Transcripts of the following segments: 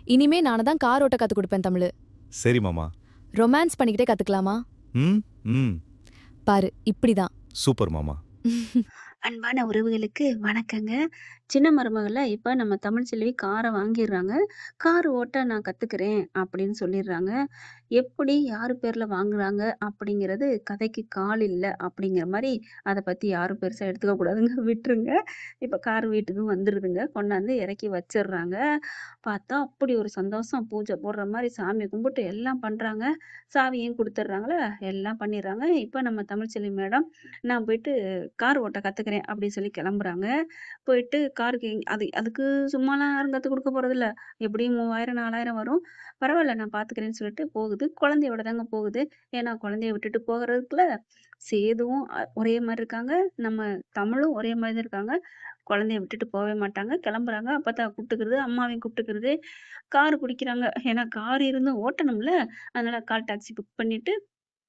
இனிமே நானு தான் கார் ஓட்ட கத்து குடுப்பேன் தமிழு. சரி மாமா. ரொமான்ஸ் பண்ணிக்கிட்டே கத்துக்கலாமா? ம் ம் பாரு இப்படிதான். சூப்பர் மாமா. அன்பான உறவுகளுக்கு வணக்கங்க. சின்ன மருமகள இப்ப நம்ம தமிழ்ச்செல்வி கார வாங்கிர்றாங்க. "கார் ஓட்ட நான் கத்துக்கிறேன்" அப்படின்னு சொல்லிர்றாங்க. எப்படி, யாரு பேர்ல வாங்குறாங்க அப்படிங்கிறது கதைக்கு கால் இல்ல அப்படிங்கிற மாரி அத பத்தி யாரும் பெருசா எடுத்துக்க கூடாதுங்க. விட்டுருங்க. இப்ப கார் வீட்டுக்கு வந்துருதுங்க. கொண்டாந்து இறக்கி வச்சிர்றாங்க. பார்த்தா அப்படி ஒரு சந்தோஷம். பூஜை போடுற மாரி சாமி கும்பிட்டு எல்லாம் பண்றாங்க. சாவியும் குடுத்துர்றாங்களா, எல்லாம் பண்ணிர்றாங்க. இப்ப நம்ம தமிழ்ச்செல்வி மேடம், நான் போயிட்டு கார் ஓட்ட கத்துக்கிறேன் அப்படின்னு சொல்லி கிளம்புறாங்க. போயிட்டு காருக்கு அதுக்கு சும்மாலாம் யாரும் கத்துக் குடுக்க போறதில்ல. எப்படியும் 3000, 4000 வரும். பரவால்ல நான் பார்த்துக்கிறேன்னு சொல்லிட்டு போகுது. குழந்தையோட தாங்க போகுது. ஏன்னா குழந்தைய விட்டுட்டு போகறதுக்குள்ள சேதுவும் ஒரே மாரி இருக்காங்க. நம்ம தமிழும் ஒரே மாரி தான் இருக்காங்க. குழந்தைய விட்டுட்டு போவே மாட்டாங்க. கிளம்புறாங்க. அப்பத்தா கூப்பிட்டுக்கிறது, அம்மாவையும் கூப்பிட்டுக்கிறது. கார் பிடிக்கிறாங்க. ஏன்னா கார் இருந்தும் ஓட்டணும்ல. அதனால கால் டாக்ஸி புக் பண்ணிட்டு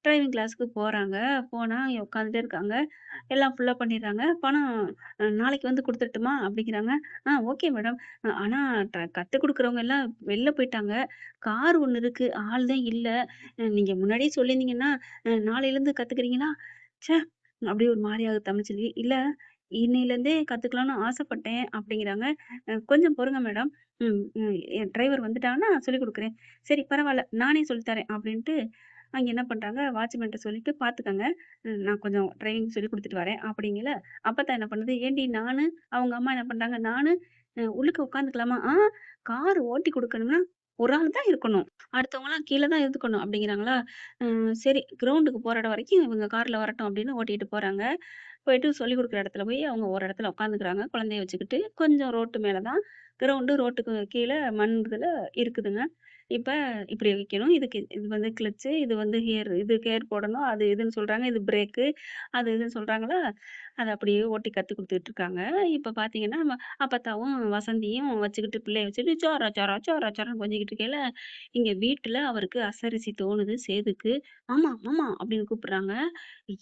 டிரைவிங் கிளாஸ்க்கு போறாங்க. போனா இங்க உட்காந்துட்டே இருக்காங்க. எல்லாம் ஃபுல்லா பண்ணிடுறாங்க. பணம் நாளைக்கு வந்து குடுத்துறட்டுமா? அப்படிங்கிறாங்க. Okay madam. ஆனா கத்துக் குடுக்குறவங்க எல்லாம் வெளில போயிட்டாங்க. கார் ஒண்ணு இருக்கு. ஆள் தான் இல்ல. நீங்க முன்னாடியே சொல்லியிருந்தீங்கன்னா, நாளையிலருந்து கத்துக்கிறீங்களா? ச்சே! அப்படியே ஒரு மாரி ஆகுது தமிழ்ச்செல்வி. இல்ல இன்னையிலேருந்தே கத்துக்கலாம்னு ஆசைப்பட்டேன் அப்படிங்கிறாங்க. கொஞ்சம் பொறுங்க மேடம். ம், ம். என் டிரைவர் வந்துட்டாங்கன்னா சொல்லிக் குடுக்குறேன். சரி பரவால்ல. நானே சொல்லி தரேன் அப்படின்ட்டு அங்க என்ன பண்றாங்க, வாட்ச்மேன்ட்ட சொல்லிட்டு பார்த்துக்கங்க. நான் கொஞ்சம் டிரைவிங் சொல்லிக் குடுத்துட்டு வரேன் அப்படிங்கல. அப்பத்தா என்ன பண்ணுது, ஏன்டி நானு அவங்க அம்மா என்ன பண்றாங்க, நானு உள்ளுக்க உட்காந்துக்கலாமா? கார் ஓட்டி குடுக்கணும்னா ஒரு ஆள் தான் இருக்கணும். அடுத்தவங்கலாம் கீழ தான் இருந்துக்கணும் அப்படிங்கிறாங்களா. சரி கிரவுண்டுக்கு போற இடம் வரைக்கும் இவங்க கார்ல வரட்டும் அப்படின்னு ஓட்டிட்டு போறாங்க. போயிட்டு சொல்லிக் குடுக்குற இடத்துல போய் அவங்க ஒரு இடத்துல உட்காந்துக்கிறாங்க. குழந்தைய வச்சுக்கிட்டு. கொஞ்சம் ரோட்டு மேல தான். கிரவுண்டு ரோட்டுக்கு கீழ மண் இதுல இருக்குதுங்க. இப்ப இப்படி வைக்கணும். இது வந்து கிளட்ச்சு, இது வந்து கேர் போடணும். அது இதுன்னு சொல்றாங்க. இது பிரேக்கு. அது இதுன்னு சொல்றாங்களா, அத அப்படியே ஓட்டி கத்துக் குடுத்துட்டு இருக்காங்க. இப்ப பார்த்தீங்கன்னா, அப்பத்தாவும், வசந்தியும் வச்சுக்கிட்டு பிள்ளைய வச்சுட்டு சோரா, சோரா, சோரா, சோரான்னு கொஞ்சிக்கிட்டு இருக்கையில, இங்க வீட்டுல அவருக்கு அசரிசி தோணுது சேதுக்கு. "மாமா, மாமா" அப்படின்னு கூப்பிடுறாங்க.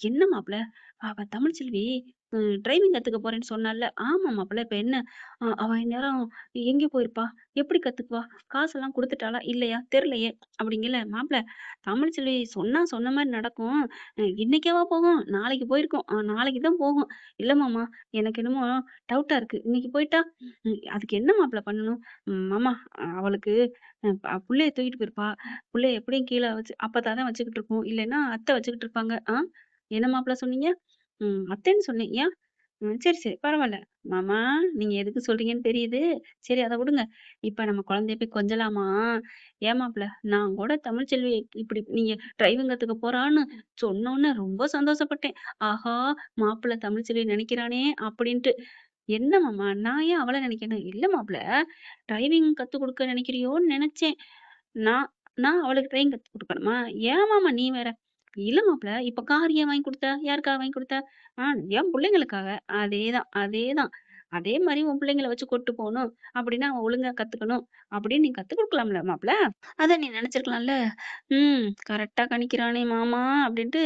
"என்ன மாப்ள? அவ தமிழ்ச்செல்வி டிரைவிங் கத்துக்க போறேன்னு சொன்னால்ல." "ஆமா மாப்ள. இப்ப என்ன? அவ இந்நேரம் எங்கே போயிருப்பா? எப்படி கத்துக்குவா? காசெல்லாம் குடுத்துட்டாளா? இல்லையா? தெர்லையே." அப்படிங்கல. "மாப்ள தமிழ்ச்செல்வி சொன்னா சொன்ன மாரி நடக்கும். இன்னைக்கேவா போகும்? நாளைக்கு போயிருக்கும். நாளைக்கு தான் போகும்." "இல்ல மாமா, எனக்கு என்னமோ டவுட்டா இருக்கு. இன்னைக்கு போயிட்டா?" அதுக்கு என்ன மாப்ள பண்ணணும்?" மாமா அவளுக்கு புள்ளைய தூக்கிட்டு போயிருப்பா. புள்ளைய எப்படியும் கீழ வச்சு அப்பத்தா தான் வச்சுக்கிட்டு இருக்கும். இல்லைன்னா அத்தை வச்சுக்கிட்டு இருப்பாங்க." என்ன மாப்ள சொன்னீங்க?" அத்தைன்னு சொன்னேன்." ஏன்?" சரி, சரி. பரவால்ல. மாமா நீங்க எதுக்கு சொல்றீங்கன்னு தெரியுது. சரி அத விடுங்க. இப்ப நம்ம குழந்தைய போய் கொஞ்சலாமா? ஏன் மாப்ள நான் கூட தமிழ்ச்செல்வி இப்படி நீங்க டிரைவிங் கத்துக்க போறான்னு சொன்னோனே ரொம்ப சந்தோஷப்பட்டேன். ஆஹா! மாப்பிள்ளை தமிழ்ச்செல்விய நெனைக்கிறானே அப்படின்ட்டு. என்ன மாமா நான் ஏன் அவள நெனைக்கணும்? இல்ல மாப்ள டிரைவிங் கத்துக் குடுக்க நெனைக்கிறியோன்னு நெனச்சேன். நான் நான் அவளுக்கு டிரைவிங் கத்துக் குடுக்கணுமா? ஏன் மாமா நீ வேற? இல்ல மாப்ள இப்ப கார் ஏன் வாங்கி குடுத்த? யாருக்காக வாங்கி குடுத்த? ஆ என் புள்ளைங்களுக்காக. அதேதான், அதேதான். அதே மாரி உன் பிள்ளைங்கள வச்சு கூட்டு போணும். அப்படின்னா அவன் ஒழுங்கா கத்துக்கணும். அப்படின்னு நீ கத்துக் குடுக்கலாம்ல மாப்ள. அத நீ நெனச்சிருக்கலாம்ல. கரெக்ட்டா கணிக்கிறானே மாமா அப்படின்ட்டு,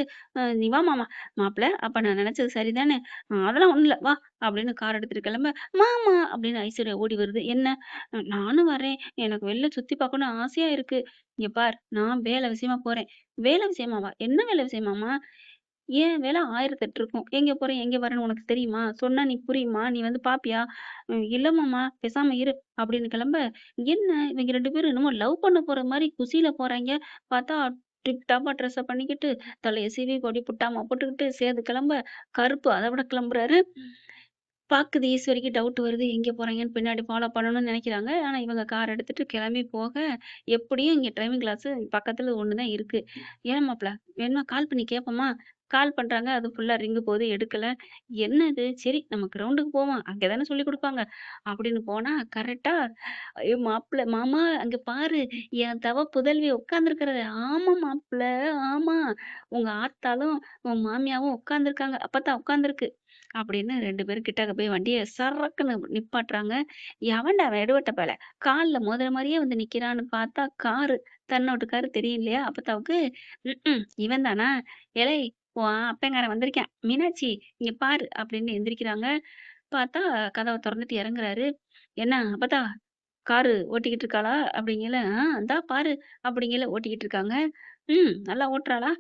நீ வா மாமா. மாப்ள அப்ப நான் நெனச்சது சரிதானே? அதெல்லாம் ஒண்ணும் இல்ல. வா அப்படின்னு கார் எடுத்துட்டு கிளம்ப, மாமா அப்படின்னு ஐஸ்வர்யா ஓடி வருது. என்ன? நானும் வரேன். எனக்கு வெளில சுத்தி பார்க்கணும்னு ஆசையா இருக்கு. இங்க பார் நான் வேலை விஷயமா போறேன். வேலை விஷயமாவா? என்ன வேலை விஷயமாம்மா? ஏன் வேலை 1008 இருக்கும். எங்க போறேன், எங்க வரேன்னு உனக்கு தெரியுமா? சொன்னா நீ புரியுமா? நீ வந்து பாப்பியா? இல்ல மாமா, பேசாம இரு அப்படின்னு கிளம்ப, என்ன இவங்க 2 பேரும் என்னமோ லவ் பண்ண போற மாரி குஷியில போறாய்ங்க. பார்த்தா டிப் டாப்பா ட்ரெஸ்ஸ பண்ணிக்கிட்டு, தலைய சீவி கொடி புட்டாமா போட்டுக்கிட்டு, சேது கிளம்ப, கருப்பு அத விட கிளம்புறாரு. பாக்குது ஈஸ்வரிக்கு டவுட் வருது. எங்கே போறாய்ங்கன்னு பின்னாடி ஃபாலோ பண்ணணும்னு நெனைக்கிறாங்க. ஆனா இவங்க கார் எடுத்துட்டு கிளம்பி போக, எப்படியும் இங்க டிரைவிங் கிளாஸ் பக்கத்துல ஒண்ணு தான் இருக்கு. "ஏன் மாப்ள வேணுமா கால் பண்ணி கேட்போமா?" கால் பண்றாங்க. அது ஃபுல்லா ரிங்கு போகுது எடுக்கல. என்னது? சரி நம்ம கிரவுண்டுக்கு போவோம். அங்க தானே சொல்லிக் குடுப்பாங்க. அப்படின்னு போனா கரெக்ட்டா, "ஐயோ! மாமா அங்க பாரு என் தவ புதல்வி உட்கார்ந்திருக்கிறத." "ஆமா மாப்ள, ஆமா. உங்க ஆத்தாளும், உன் மாமியாவும் உட்கார்ந்திருக்காங்க. அப்பதான் உட்கார்ந்திருக்கு." அப்படின்னு 2 பேரும் கிட்டக்க போய் வண்டிய சர்ருக்குன்னு நிப்பாட்டுறாங்க. எவன்டா அவன் எடுபட்ட பயல! கால்ல மோதுற மாரியே வந்து நிக்கிறான்னு பார்த்தா காரு. தன்னோட்டு காரு தெரியும் இல்லையா? அப்பத்தாவுக்கு, இவன் தானா? ஏலேய்! உன் அப்பங்காரன் வந்திருக்கான். மீனாட்சி இங்க பாரு அப்படின்னு எந்திரிக்கிறாங்க. பார்த்தா கதவ தொறந்துட்டு இறங்குறாரு. என்ன அப்பத்தா காரு ஓட்டிக்கிட்டு இருக்காளா? அப்படிங்கல. இந்தா பாரு" அப்படிங்கல ஓட்டிக்கிட்டு இருக்காங்க. நல்லா ஓட்டுறாளா?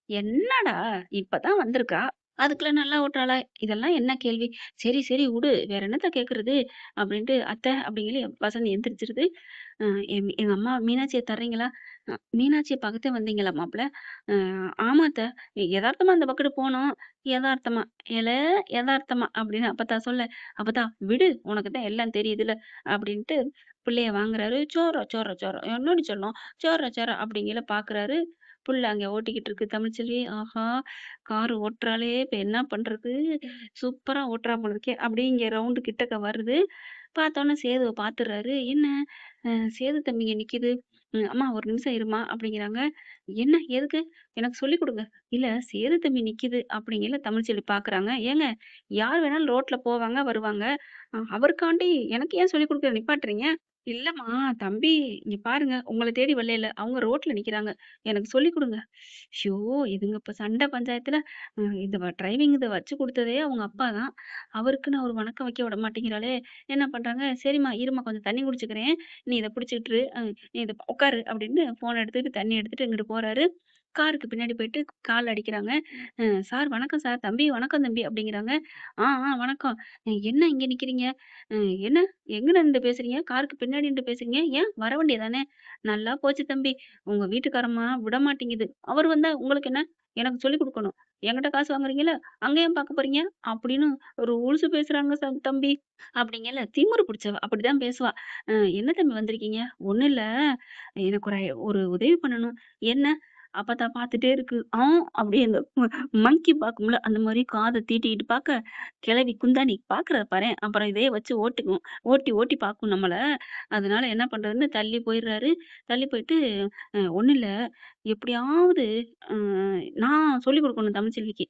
என்னடா! இப்ப தான் வந்திருக்கா. அதுக்குள்ள நல்லா ஓட்டுறாளா? இதெல்லாம் என்ன கேள்வி? சரி, சரி உடு. வேற என்னத்த கேட்கறது? அப்படின்ட்டு "அத்தை" அப்படிங்கல வசந்தி எந்திரிச்சிருது. அ எங்க அம்மா மீனாட்சிய தர்றீங்களா? மீனாட்சிய பார்க்கத்தான் வந்தீங்களா மாப்ள? அ ஆமா அத்த. எதார்த்தமா அந்த பக்கட்டு போனோம். எதார்த்தமா, ஏல எதார்த்தமா அப்படின்னு அப்பத்தா சொல்ல, அப்பத்தா விடு உனக்கு தான் எல்லாம் தெரியுதுல்ல அப்படின்ட்டு புள்ளைய வாங்குறாரு. சோரா, சோரா, சோரா. என்னடி செல்லம்? சோரா, சோரா அப்படிங்கல பார்க்குறாரு. புள்ள அங்க ஓட்டிக்கிட்டு இருக்கு தமிழ்ச்செல்வி. ஆஹா! கார் ஓட்டுறாளே! இப்ப என்ன பண்றது? சூப்பரா ஓட்டுறா போல இருக்கே! அப்படியே இங்க ரவுண்டு கிட்டக்க வருது. பார்த்தோன்னே சேதுவ பார்த்துர்றாரு. என்ன அ சேது தம்பி இங்க நிக்குது. அம்மா ஒரு நிமிஷம் இரும்மா அப்படிங்கிறாங்க. என்ன? எதுக்கு? எனக்கு சொல்லிக் குடுங்க. இல்ல சேது தம்பி நிக்குது அப்படிங்கையில தமிழ்ச்செல்வி பார்க்குறாங்க. ஏங்க யார் வேணாலும் ரோட்ல போவாங்க, வருவாங்க. அவருக்காண்டி எனக்கு ஏன் சொல்லிக் குடுக்குறத நிப்பாட்டுறீங்க? இல்லம்மா, தம்பி இங்க பாருங்க. உங்கள தேடி வரலைல. அவங்க ரோட்ல நிக்கிறாங்க. எனக்கு சொல்லிக் குடுங்க. ஷோ! இதுங்க இப்ப சண்ட பஞ்சாயத்துல இந்த டிரைவிங் இத வச்சு குடுத்ததே அவங்க அப்பா தான். அவருக்குன்னு ஒரு வணக்கம் வைக்க விட மாட்டேங்கிறாளே! என்ன பண்றாங்க? சரிம்மா இரும்மா கொஞ்சம் தண்ணி குடிச்சுக்கிறேன். நீ இத பிடிச்சுக்கிட்டு இரு. நீ இத உட்காரு அப்படின்னு ஃபோன் எடுத்துட்டு தண்ணி எடுத்துட்டு இங்கிட்டு போறாரு. காருக்கு பின்னாடி போயிட்டு கால் அடிக்கிறாங்க. சார் வணக்கம் சார். தம்பி வணக்கம் தம்பி அப்படிங்கிறாங்க. வணக்கம். என்ன இங்க நிக்கிறீங்க? அ என்ன எங்கன நிண்டு பேசுறீங்க? காருக்கு பின்னாடி நிண்டு பேசுறீங்க. ஏன் வர வேண்டியதானே? நல்லா போச்சு தம்பி. உங்க வீட்டுக்காரம்மா விடமாட்டேங்குது. அவரு வந்தா உங்களுக்கு என்ன? எனக்கு சொல்லிக் குடுக்கணும். என்கிட்ட காசு வாங்குறீங்கல்ல, அங்க ஏன் பார்க்க போறீங்க? அப்படின்னு ரூல்ஸ் பேசுறாங்க தம்பி. அப்படிங்கல திமிரு பிடிச்சவ. அப்படிதான் பேசுவா. என்ன தம்பி வந்திருக்கீங்க? ஒண்ணும் இல்ல. எனக்கு ஒரு உதவி பண்ணணும். என்ன? அப்பத்தா பார்த்துட்டே இருக்கு. அப்படியே இந்த மங்கி பார்க்கும்ல, அந்த மாரி காத தீட்டிக்கிட்டு பார்க்க, கிழவி குந்தாணி பார்க்குறா பாரேன். அப்புறம் இதே வச்சு ஓட்டிக்கும். ஓட்டி, ஓட்டி பார்க்கும் நம்மள. அதனால என்ன பண்றதுன்னு தள்ளி போயிடுறாரு. தள்ளி போயிட்டு, "ஒண்ணும் இல்ல. எப்படியாவது அ நான் சொல்லிக் குடுக்கணும் தமிழ்ச்செல்விக்கு.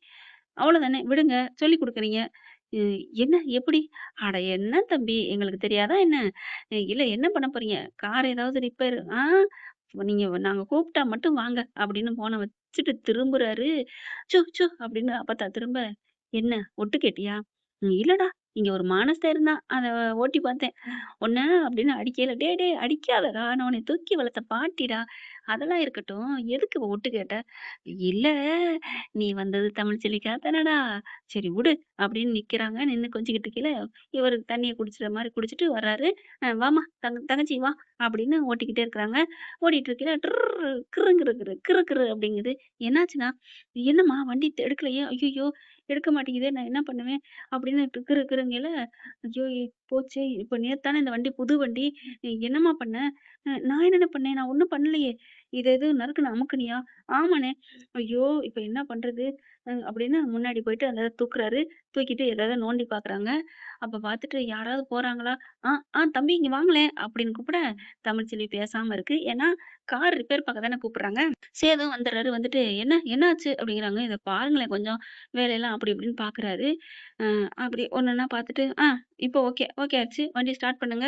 அவ்வளோதானே விடுங்க. சொல்லிக் குடுக்குறீங்க. அ என்ன? எப்படி? அட என்ன தம்பி எங்களுக்கு தெரியாதா என்ன? இல்ல என்ன பண்ண போறீங்க? கார் ஏதாவது ரிப்பேர் நீங்க நாங்க கூப்பிட்டா மட்டும் வாங்க அப்படின்னு ஃபோன வச்சுட்டு திரும்புறாரு. ச்சோ! அப்படின்னு அப்பத்தா திரும்ப, என்ன ஒட்டு கேட்டியா? இல்லடா. இங்க ஒரு மானஸ்தேரம் தான். அத ஓட்டி பார்த்தேன். உன்ன அப்படின்னு அடிக்கையில, டேய் அடிக்காதடா! நான் உன்னைய தூக்கி வளர்த்த பாட்டிடா! அதெல்லாம் இருக்கட்டும். எதுக்கு இப்ப ஒட்டு கேட்ட? இல்ல நீ வந்தது தமிழ்ச்செல்விக்காக தானடா! சரி விடு அப்படின்னு நிக்கிறாங்க. நின்னு கொஞ்சிக்கிட்டு இருக்கையில, இவரு தண்ணிய குடிச்சிற மாரி குடிச்சிட்டு வர்றாரு. வாம்மா தங்கச்சி வா அப்படின்னு ஓட்டிக்கிட்டே இருக்கிறாங்க. ஓடிட்டு இருக்கையில கிறு கிறு கிறு கிறு கிறு அப்படிங்குது. என்னாச்சுன்னா, என்னம்மா வண்டி எடுக்கலையே! ஐய்யய்யோ! எடுக்க மாட்டேங்குதே! நான் என்ன பண்ணுவேன்? அப்படின்னு கிறு கிறுங்கையில, ஐயோ! போச்சே! இப்ப நேத்து தானே இந்த வண்டி புது வண்டி. என்னம்மா பண்ண? நான் என்னண்ணே பண்ணேன்? நான் ஒண்ணும் பண்ணலையே! இத எதுவும் நறுக்குன அமுக்குனியா? ஆமாண்ணே. ஐயோ! இப்ப என்ன பண்றது? அப்படின்னு முன்னாடி போயிட்டு அத தூக்குறாரு. தூக்கிட்டு எதாவது நோண்டி பார்க்குறாங்க. அப்ப பார்த்துட்டு யாராவது போறாங்களா? தம்பி இங்க வாங்களேன் அப்படின்னு கூப்பிட, தமிழ்ச்செல்வி பேசாம இருக்கு. ஏன்னா, கார் ரிப்பேர் பார்க்க தானே கூப்பிடுறாங்க. சேதும் வந்துர்றாரு. வந்துட்டு, என்ன ஆச்சு?" அப்படிங்கிறாங்க. "இத பாருங்களேன் கொஞ்சம் வேலையெல்லாம்" அப்படி இப்படின்னு பார்க்குறாரு. அப்படி ஒன்னொன்னா பார்த்துட்டு, இப்போ ஓகே ஆச்சு. வண்டிய ஸ்டார்ட் பண்ணுங்க."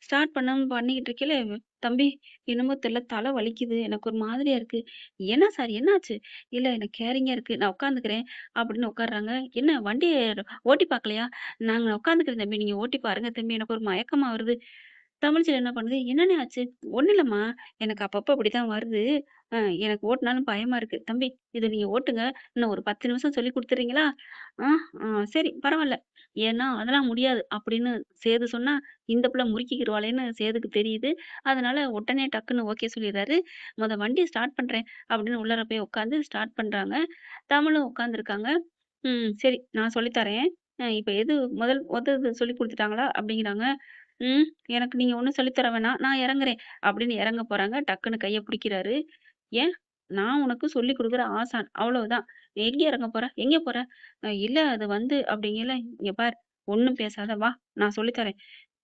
ஸ்டார்ட் பண்ணிக்கிட்டு இருக்கையில, "தம்பி என்னமோ தெர்ல தல வலிக்குது. எனக்கு ஒரு மாதிரியா இருக்கு." "என்ன சார் என்னாச்சு?" "இல்ல எனக்கு கேரிங்கா இருக்கு. நான் உட்காந்துக்கிறேன்." அப்படின்னு உட்கார்றாங்க. "என்ன வண்டிய ஓட்டி பார்க்கலையா?" "நாங்க உட்காந்துக்கிறேன் தம்பி. நீங்க ஓட்டி பாருங்க தம்பி. எனக்கு ஒரு மயக்கமா வருது." தமிழ்ச்செல்வி என்ன பண்ணுது, "என்னண்ணே ஆச்சு?" "ஒண்ணும் இல்லம்மா. எனக்கு அப்பப்ப இப்படித்தான் வருது. அ எனக்கு ஓட்டுனாலும் பயமா இருக்கு. தம்பி இத நீங்க ஓட்டுங்க. இன்னும் ஒரு 10 நிமிஷம் சொல்லிக் குடுத்துறீங்களா?" "ஆ, சரி பரவால்ல. ஏன்னா அதெல்லாம் முடியாது." அப்படின்னு சேது சொன்னா, இந்த புள்ள முறுக்கிக்கிருவாளேன்னு சேதுக்கு தெரியுது. அதனால உடனே டக்குன்னு ஓகே சொல்லிர்றாரு. வண்டிய ஸ்டார்ட் பண்றேன்." அப்படின்னு உள்ளார போய் உட்காந்து ஸ்டார்ட் பண்றாங்க. தமிழும் உட்காந்துருக்காங்க. சரி நான் சொல்லித் தரேன். இப்ப எது மொத சொல்லிக் குடுத்துட்டாங்களா?" அப்படிங்கிறாங்க. ம். எனக்கு நீங்க ஒண்ணும் சொல்லி தர வேணாம். நான் இறங்குறேன் அப்படின்னு இறங்க போறாங்க. டக்குன்னு கைய பிடிக்கிறாரு. ஏன்? நான் உனக்கு சொல்லிக் குடுக்குற ஆசான். அவ்வளவுதான். நீ எங்க இறங்க போற? எங்க போற? இல்ல அது வந்து அப்படிங்கல, இங்க பார் ஒண்ணும் பேசாத வா! நான் சொல்லித் தரேன்.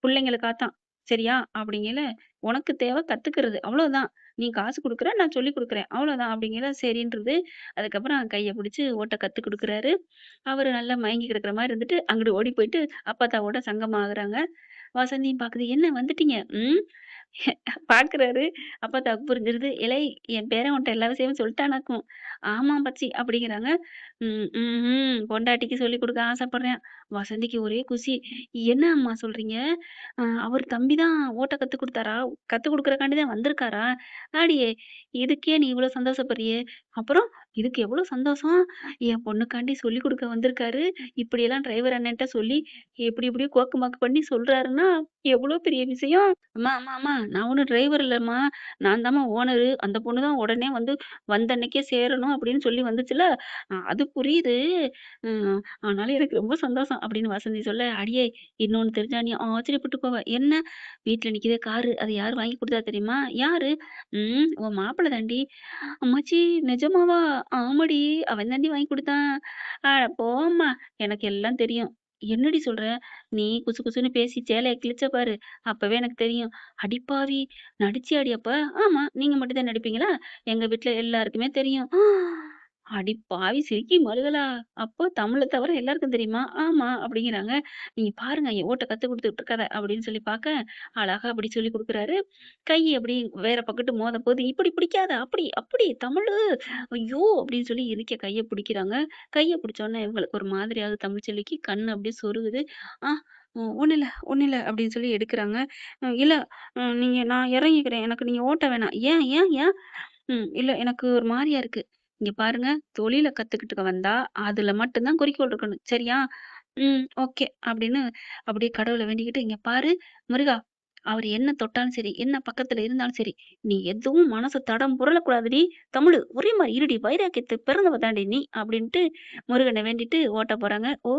புள்ளைங்களுக்காகத்தான். சரியா? அப்படிங்கல, உனக்கு தேவை கத்துக்கிறது. அவ்வளவுதான். நீ காசு குடுக்குற, நான் சொல்லிக் குடுக்குறேன். அவ்வளவுதான் அப்படிங்கல சரின்றது. அதுக்கப்புறம் கைய பிடிச்சு ஓட்ட கத்துக் குடுக்குறாரு. அவரு நல்லா மயங்கி கிடக்குற மாரி இருந்துட்டு, அங்கிட்டு ஓடி போயிட்டு அப்பத்தாவோட சங்கமாகுறாங்க. வசந்தியும் பாக்குது. "என்ன வந்துட்டீங்க?" பாக்குறாரு. அப்பத்தாவுக்கு புரிஞ்சிருது. "ஏலே என் பேரன் உன்ட்ட எல்லா விஷயமும் சொல்ட்டானாக்கும். ஆமா பச்சி அப்படிங்கிறாங்க. பொண்டாட்டிக்கு சொல்லிக் குடுக்க ஆசைப்படுறேன். வசந்திக்கு ஒரே குஷி. என்ன அம்மா சொல்றீங்க? அவர் தம்பி தான் ஓட்ட கத்துக் குடுத்தாரா? கத்துக் குடுக்கறக்காண்டி தான் வந்திருக்காரா? அடியே! இதுக்கே நீ இவ்ளோ சந்தோஷப்படுறியே! அப்புறம் இதுக்கு எவ்ளோ சந்தோஷம். என் பொண்ணுக்காண்டி சொல்லிக் குடுக்க வந்திருக்காரு. இப்படியெல்லாம் டிரைவர் அண்ணன்ட்ட சொல்லி எப்படி எப்படியோ கோக்கு மாக்கு பண்ணி சொல்றாருன்னா, எவ்ளோ பெரிய விஷயம். அம்மா, அம்மா, அம்மா நான் ஒண்ணும் டிரைவர் இல்லம்மா. நான் தாம்மா ஓனரு. அந்த பொண்ணு தான் உடனே வந்து வந்த அன்னைக்கே சேரணும் அப்படின்னு சொல்லி வந்துச்சுல்ல. அது புரியுது. ம் ஆனாலும் எனக்கு ரொம்ப சந்தோஷம் அப்படின்னு வசந்தி சொல்ல, அடியே இன்னொன்னு தெரிஞ்சா நீ ஆச்சரியப்பட்டு போவ. என்ன? வீட்ல நிக்குதே காரு. அது யாரு வாங்கி குடுத்தா தெரியுமா? யாரு? உன் மாப்பிள தாண்டி. அம்மாச்சி நிஜமாவா? ஆமாடி. அவன் தாண்டி வாங்கி குடுத்தான். அட போம்மா! எனக்கு எல்லாம் தெரியும். என்னடி சொல்ற? நீ குசு குசுன்னு பேசி சேலைய கிழிச்ச பாரு. அப்பவே எனக்கு தெரியும். அடிப்பாவி! நடிச்சியாடி அப்ப? ஆமா. நீங்க மட்டும் தான் நடிப்பீங்களா? எங்க வீட்ல எல்லாருக்குமே தெரியும். அடி பாவி சிரிக்கி மருதலா! அப்போ தமிழ தவிர எல்லாருக்கும் தெரியுமா? ஆமா அப்படிங்கிறாங்க. நீங்க பாருங்க என் ஓட்ட கத்துக் குடுத்துட்டு இருக்காத அப்படின்னு சொல்லி பாக்க, அழகா அப்படி சொல்லிக் குடுக்குறாரு. கை அப்படி வேற பக்கட்டு மோதப்போது, இப்படி பிடிக்காத, அப்படி, அப்படி தமிழு. ஐயோ! அப்படின்னு சொல்லி இறுக்கிய கைய பிடிக்கிறாங்க. கைய பிடிச்சோனே இவங்களுக்கு ஒரு மாதிரி ஆகுது தமிழ்ச்செல்விக்கு. கண்ணு அப்படியே சொருகுது. ஆ ஒண்ணும் இல்ல, ஒண்ணும் இல்ல அப்படின்னு சொல்லி எடுக்குறாங்க. இல்ல நான் இறங்கிக்கிறேன். எனக்கு நீங்க ஓட்ட வேணாம். ஏன், ஏன், ஏன்? இல்ல எனக்கு ஒரு மாரியா இருக்கு. இங்க பாருங்க, தொழில கத்துக்கிட்டு வந்தா, அதுல மட்டும் தான் குறிக்கோள் இருக்கணும். சரியா? ஓகே. அப்படின்னு அப்படியே கடவுள வேண்டிக்கிட்டு, இங்க பாரு முருகா, அவரு என்ன தொட்டாலும் சரி, என்ன பக்கத்துல இருந்தாலும் சரி, நீ எதுவும் மனசு தடம் புரளக்கூடாதுடி. தமிழு ஒரே மாரி இருடி. வைராக்கியத்த பிறந்தவ தாண்டி நீ. அப்படின்ட்டு முருகன வேண்டிட்டு ஓட்ட போறாங்க. ஓ!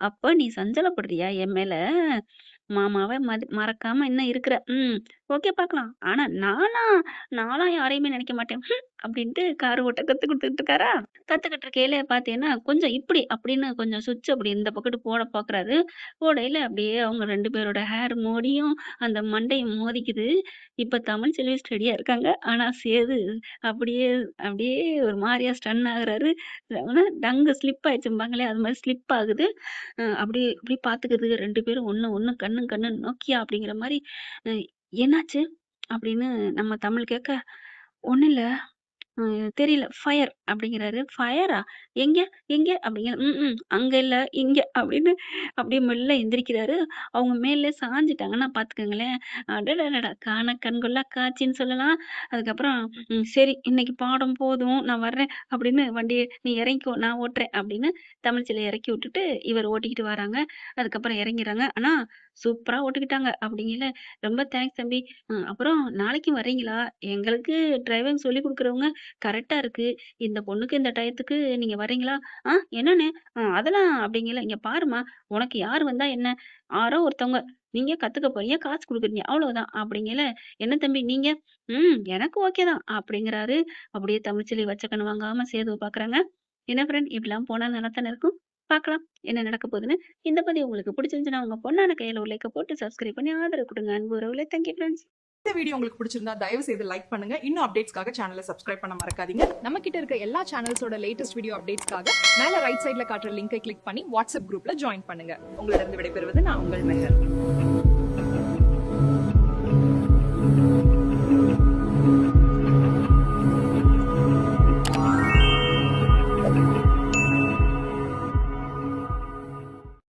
அப்ப நீ சஞ்சலப்படுறியா என் மேல? மாமாவ மறக்காம இன்னும் இருக்கிற. ஓகே பார்க்கலாம். ஆனா நான்லாம் யாரையுமே நினைக்க மாட்டேன். அப்படின்ட்டு கார் ஓட்ட கத்துக் குடுத்துட்டு இருக்காரா? கத்துக்கிட்டு இருக்கையில பார்த்தீங்கன்னா, கொஞ்சம் இப்படி அப்படின்னு கொஞ்சம் சுவிட்ச் அப்படி இந்த பக்கட்டு போட பார்க்குறாரு. போடையில அப்படியே அவங்க 2 பேரோட ஹேர் மோடியும், அந்த மண்டையும் மோதிக்குது. இப்ப தமிழ்ச்செல்வி ஸ்டடியா இருக்காங்க. ஆனா சேது அப்படியே அப்படியே ஒரு மாரியா ஸ்டன் ஆகுறாரு. டங்கு ஸ்லிப் ஆயிடுச்சும்பாங்களே, அது மாரி ஸ்லிப் ஆகுது. அப்படியே அப்படியே பார்த்துக்குதுக 2 பேரும் ஒண்ணு ஒண்ணு கண்ணு நோக்கியா அப்படிங்கிற மாரி, அ "என்னாச்சு?" அப்படின்னு நம்ம தமிழ் கேட்க, "ஒண்ணும் இல்ல." தெரியல. ஃபயர் அப்படிங்கிறாரு. ஃபயரா? எங்க? எங்க? அப்படிங்கிற. அங்க இல்ல, இங்க அப்படின்னு அப்படியே மெல்ல எந்திரிக்கிறாரு. அவங்க மேலே சாஞ்சுட்டாங்கன்னா பார்த்துக்கங்களேன். அடடடடா! காண கண்கொள்ளா காட்சின்னு சொல்லலாம். அதுக்கப்புறம் சரி இன்னைக்கு பாடம் போதும். நான் வர்றேன் அப்படின்னு வண்டிய நீ இறங்கிக்கோ நான் ஓட்டுறேன் அப்படின்னு தமிழ்ச்செல்விய இறக்கி விட்டுட்டு இவர் ஓட்டிக்கிட்டு வராங்க. அதுக்கப்புறம் இறங்கிறாங்க. ஆனா சூப்பரா ஓட்டிக்கிட்டாங்க அப்படிங்கல. ரொம்ப தேங்க்ஸ் தம்பி. அப்புறம் நாளைக்கு வர்றீங்களா? எங்களுக்கு டிரைவிங் சொல்லிக் குடுக்குறவங்க கரெக்ட்டா இருக்கு. இந்த பொண்ணுக்கு இந்த டயத்துக்கு நீங்க வர்றீங்களா? என்னண்ணே? அதெல்லாம் அப்படிங்கல. இங்க பாரும்மா, உனக்கு யார் வந்தா என்ன? யாரோ ஒருத்தவங்க. நீங்க கத்துக்க போறீங்க, காசு குடுக்குறீங்க. அவ்வளவுதான். அப்படிங்கல. என்ன தம்பி நீங்க? எனக்கு ஓகே தான். அப்படிங்கிறாரு. அப்படியே தமிழ்ச்செல்வி வச்ச கண்ணு வாங்காம சேதுவ பார்க்குறாங்க. என்ன ஃப்ரெண்ட் இப்படிலாம் போனா நல்லாத்தானே இருக்கும். பார்க்கலாம். என்ன நடக்க போகுதுன்னு. இந்த பதிவு உங்களுக்கு பிடிச்சிருந்துச்சுன்னா, உங்க பொண்ணான கையில ஒரு லைக்க போட்டு சப்ஸ்கிரைப் பண்ணி ஆதரவு குடுங்க. அன்பு உறவுகளே. Thank you friends. இந்த வீடியோ உங்களுக்கு பிடிச்சிருந்தா தயவு செய்து லைக் பண்ணுங்க. இன்னும் அப்டேட்ஸ்க்காக சேனலை சப்ஸ்கிரைப் பண்ண மறக்காதீங்க. நம்ம கிட்ட இருக்க எல்லா சேனல்ஸோட லேட்டஸ்ட் வீடியோ அப்டேட்ஸ்க்காக மேல ரைட் சைடுல காட்டுற லிங்கை கிளிக் பண்ணி வாட்ஸ்அப் குரூப்ல ஜாயின் பண்ணுங்க. உங்களிடம் விடைபெறுவது நான் உங்கள் மெஹர்.